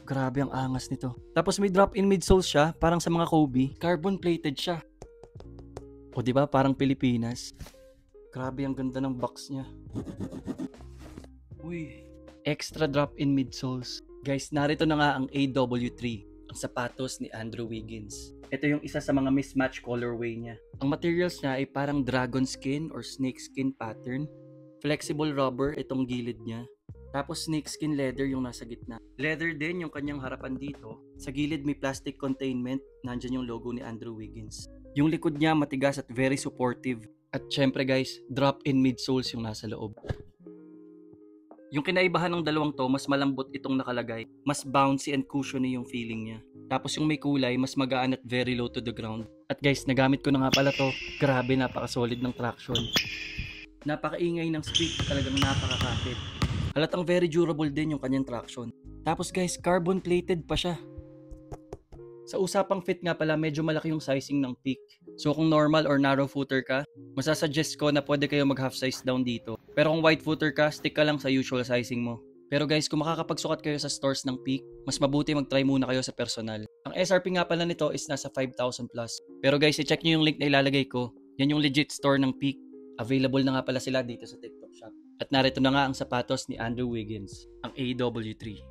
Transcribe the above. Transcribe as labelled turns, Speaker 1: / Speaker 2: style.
Speaker 1: Grabe ang angas nito. Tapos may drop-in midsoles siya, parang sa mga Kobe. Carbon-plated siya. O diba, parang Pilipinas. Grabe ang ganda ng box niya. Uy, extra drop-in midsoles. Guys, narito na nga ang AW3, ang sapatos ni Andrew Wiggins. Ito yung isa sa mga mismatch colorway niya. Ang materials niya ay parang dragon skin or snake skin pattern. Flexible rubber itong gilid niya. Tapos snakeskin leather yung nasa gitna. Leather din yung kanyang harapan dito. Sa gilid may plastic containment. Nandyan yung logo ni Andrew Wiggins. Yung likod niya matigas at very supportive. At syempre guys, drop-in midsoles yung nasa loob. Yung kinaibahan ng dalawang to, mas malambot itong nakalagay. Mas bouncy and cushiony yung feeling niya. Tapos yung may kulay, mas magaan at very low to the ground. At guys, nagamit ko na nga pala to. Grabe, napaka-solid ng traction. Napakaingay ng squeak, talagang napakakapit. Halatang very durable din yung kanyang traction. Tapos guys, carbon plated pa siya. Sa usapang fit nga pala, medyo malaki yung sizing ng Peak. So kung normal or narrow footer ka, masasuggest ko na pwede kayo mag half size down dito. Pero kung wide footer ka, stick ka lang sa usual sizing mo. Pero guys, kung makakapagsukat kayo sa stores ng Peak, mas mabuti mag-try muna kayo sa personal. Ang SRP nga pala nito is nasa 5,000 plus. Pero guys, i-check nyo yung link na ilalagay ko. Yan yung legit store ng Peak. Available na nga pala sila dito sa TikTok shop. At narito na nga ang sapatos ni Andrew Wiggins, ang AW3.